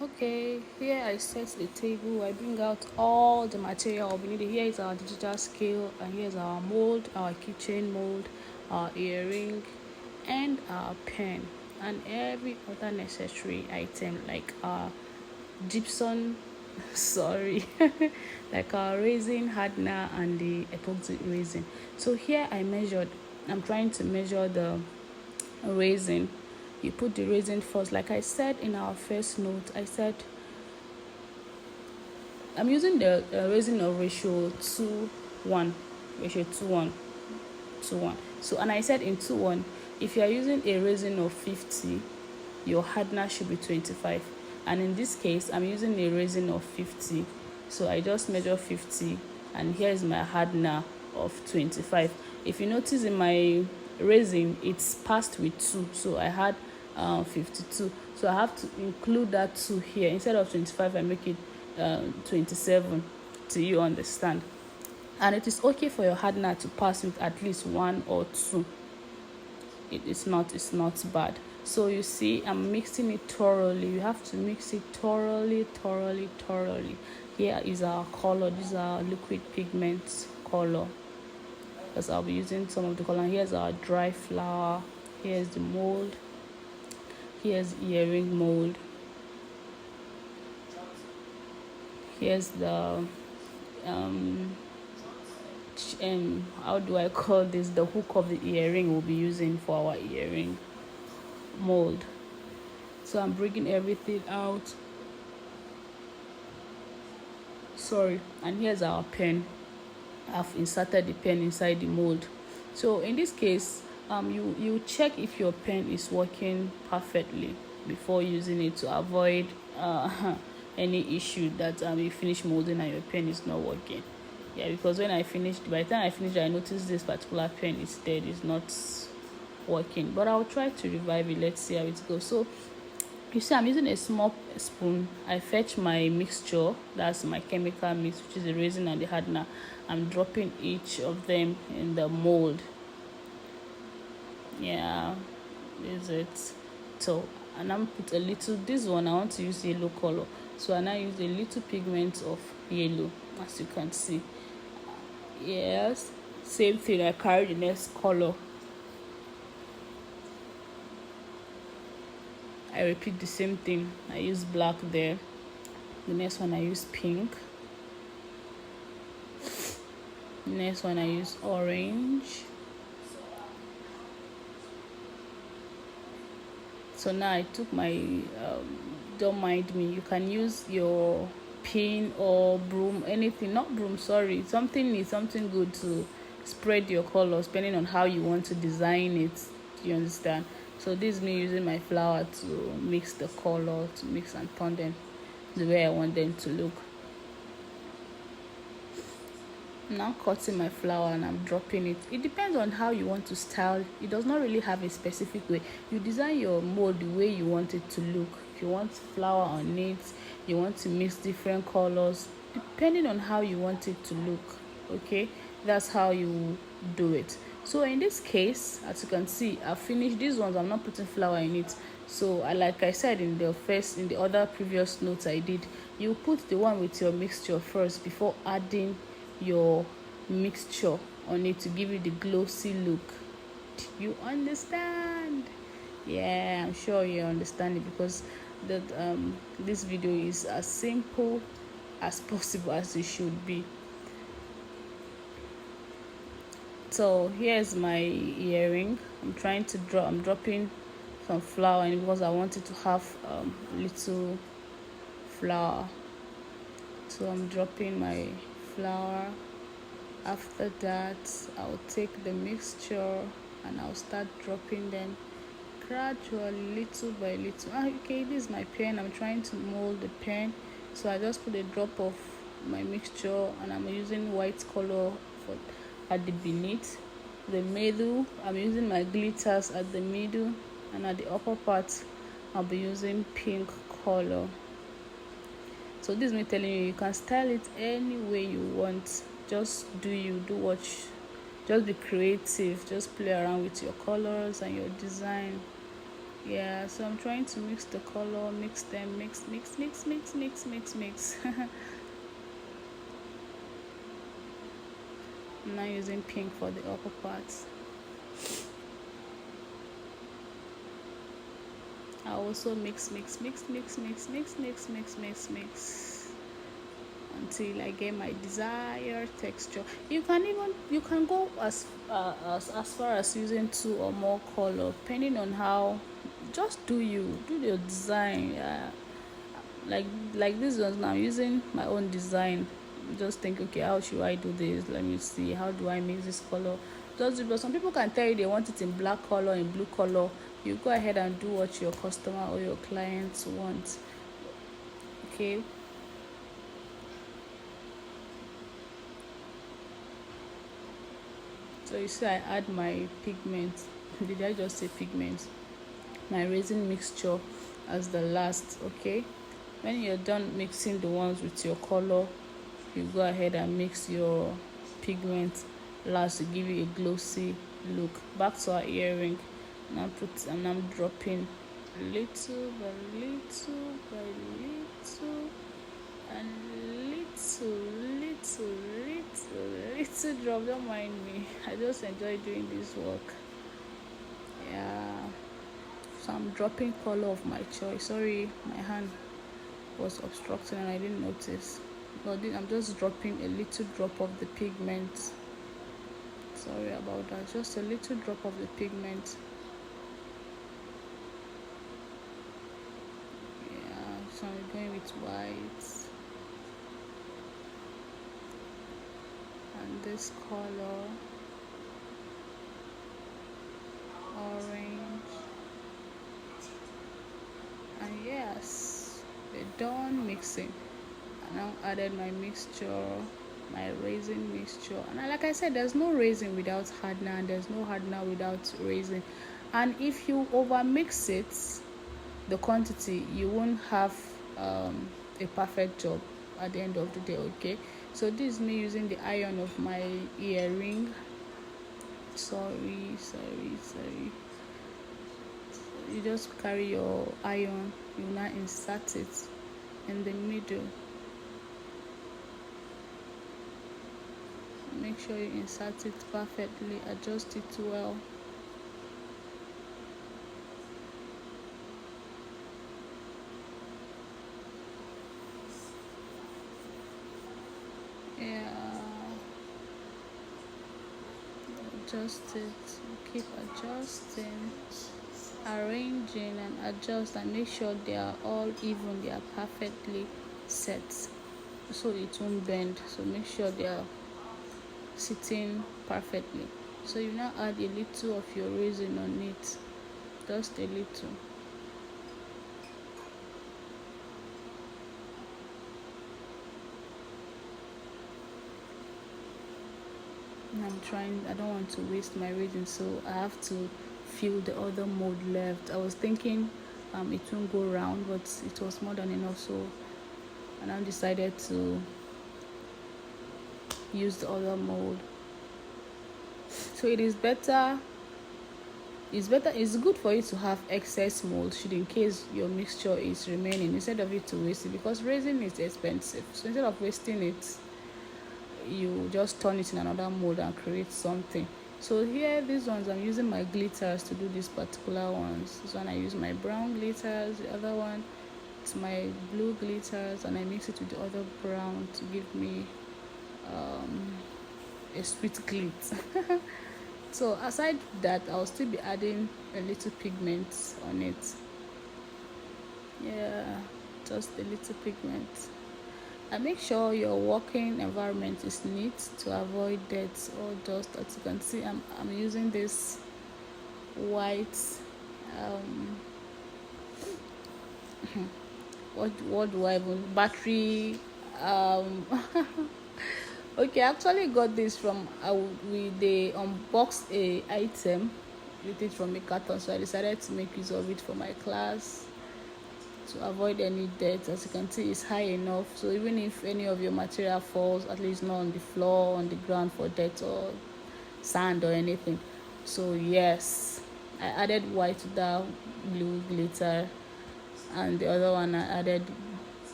Okay, here I set the table. I bring out all the material I'll be needing. Here is our digital scale, and here's our mold, our keychain mold, our earring, and our pen, and every other necessary item like our gypsum sorry like our resin hardener and the epoxy resin. So here I'm trying to measure the resin. You put the resin first. Like I said in our first note, I said I'm using the resin of ratio 2 1, ratio 2 1 2 1. So, and I said in 2 1, if you are using a resin of 50, your hardener should be 25. And in this case, I'm using a resin of 50, so I just measure 50, and here is my hardener of 25. If you notice in my resin, it's passed with 2, so I had 52, so I have to include that 2 here. Instead of 25, I make it 27. Do you understand? And it is okay for your hardener to pass with at least 1 or 2. It's not bad. So you see, I'm mixing it thoroughly. You have to mix it thoroughly. Here is our color. These are liquid pigments color, because I'll be using some of the color. Here's our dry flower. Here's the mold. Here's earring mold. Here's the how do I call this, the hook of the earring we'll be using for our earring mold. So I'm bringing everything out. Sorry. And here's our pen. I've inserted the pen inside the mold. So in this case, you check if your pen is working perfectly before using it, to avoid any issue that you finish molding and your pen is not working. Yeah, because by the time I finished, I noticed this particular pen is dead, it's not working. But I'll try to revive it. Let's see how it goes. So you see, I'm using a small spoon. I fetch my mixture, that's my chemical mix, which is the resin and the hardener. I'm dropping each of them in the mold. Yeah, is it. So, and I'm put a little, this one I want to use yellow color, so I now use a little pigment of yellow, as you can see. Yes, same thing, I carry the next color. I repeat the same thing. I use black there. The next one I use pink. The next one I use orange. So now I took my don't mind me, you can use your pin or broom, anything, not broom, sorry, something good to spread your colors depending on how you want to design it. Do you understand? So this is me using my flower to mix the color, to mix and turn them the way I want them to look. I'm now cutting my flower and I'm dropping it. It depends on how you want to style. It does not really have a specific way. You design your mold the way you want it to look. If you want flower on it, you want to mix different colors, depending on how you want it to look. Okay, that's how you do it. So in this case, as you can see, I've finished these ones. I'm not putting flower in it. So like I said in the other previous notes I did, you put the one with your mixture first before adding your mixture on it to give you the glossy look. You understand? Yeah, I'm sure you understand it, because that this video is as simple as possible as it should be. So here's my earring. I'm dropping some flower in, because I wanted to have little flower. So I'm dropping my flower. After that, I'll take the mixture and I'll start dropping them gradually, little by little. Okay, this is my pen. I'm trying to mold the pen, so I just put a drop of my mixture and I'm using white color for at the beneath. The middle, I'm using my glitters at the middle, and at the upper part I'll be using pink color. So this is me telling you can style it any way you want. Just just be creative, just play around with your colors and your design. Yeah, so I'm trying to mix the color, mix them, mix. I'm now using pink for the upper parts. I also mix until I get my desired texture. You can go as far as using 2 or more color, depending on how. Just do your design. Like this ones now, I'm using my own design. Just think, okay, how should I do this? Let me see, how do I mix this color? Just do, but some people can tell you they want it in black color, in blue color. You go ahead and do what your customer or your clients want. Okay. So you see, I add my pigment. Did I just say pigment? My resin mixture as the last. Okay. When you're done mixing the ones with your color, you go ahead and mix your pigment last to give you a glossy look. Back to our earring. And I'm dropping little by little by little and little drop. Don't mind me. I just enjoy doing this work. Yeah. So I'm dropping color of my choice. Sorry, my hand was obstructing and I didn't notice. But I'm just dropping a little drop of the pigment. Sorry about that. Just a little drop of the pigment. Yeah, so I'm going with white. And this color, orange. And yes, we're done mixing. I now added my mixture, my resin mixture, and like I said, there's no resin without hardener and there's no hardener without resin. And if you over mix it, the quantity, you won't have a perfect job at the end of the day. Okay, so this is me using the iron of my earring. Sorry. You just carry your iron, you now insert it in the middle. Make sure you insert it perfectly, adjust it well. Yeah, adjust it, keep adjusting, arranging and adjust, and make sure they are all even, they are perfectly set so it won't bend. So make sure they are sitting perfectly. So you now add a little of your resin on it, just a little. I don't want to waste my resin, so I have to fill the other mold left. I was thinking it won't go round, but it was more than enough, so I now decided to use the other mold. So it's good for you to have excess mold should in case your mixture is remaining, instead of you to waste it, because resin is expensive. So instead of wasting it, you just turn it in another mold and create something. So here, these ones, I'm using my glitters to do these particular ones. This one I use my brown glitters, the other one it's my blue glitters, and I mix it with the other brown to give me a sweet glit. So aside that, I'll still be adding a little pigment on it. Yeah, just a little pigment. And make sure your working environment is neat to avoid dirt or dust. As you can see, I'm using this white what do I even battery okay, I actually got this from they unboxed a item with it from a carton, so I decided to make use of it for my class to avoid any dirt. As you can see, it's high enough, so even if any of your material falls, at least not on the floor, on the ground for dirt or sand or anything. So yes, I added white to that blue glitter, and the other one I added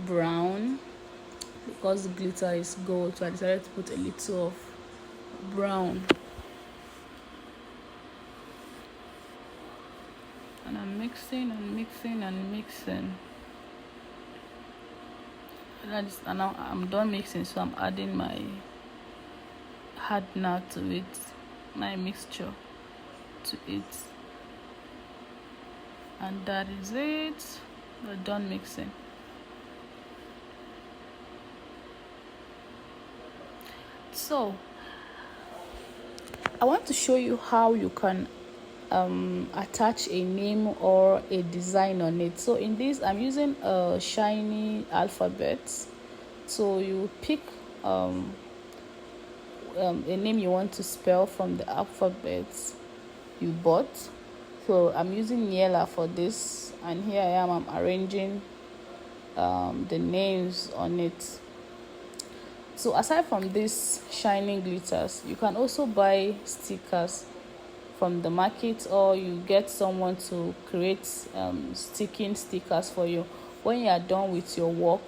brown because the glitter is gold, so I decided to put a little of brown. And I'm mixing and mixing and mixing. And now I'm done mixing, so I'm adding my hardener to it, my mixture to it, and that is it. We're done mixing. So I want to show you how you can attach a name or a design on it. So in this, I'm using a shiny alphabet. So you pick a name you want to spell from the alphabet you bought. So I'm using Niela for this, and here I am, I'm arranging the names on it. So aside from these shining glitters, you can also buy stickers from the market, or you get someone to create sticking stickers for you. When you are done with your work,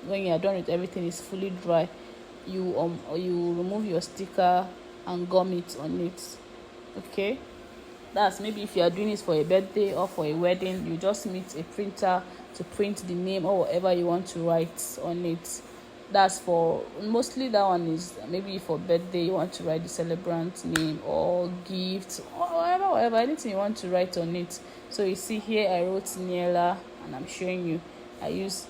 when you are done with everything is fully dry, you remove your sticker and gum it on it. Okay, that's maybe if you are doing it for a birthday or for a wedding, you just meet a printer to print the name or whatever you want to write on it. That's for mostly, that one is maybe for birthday, you want to write the celebrant's name or gift or whatever, anything you want to write on it. So you see here I wrote Niela, and I'm showing you I use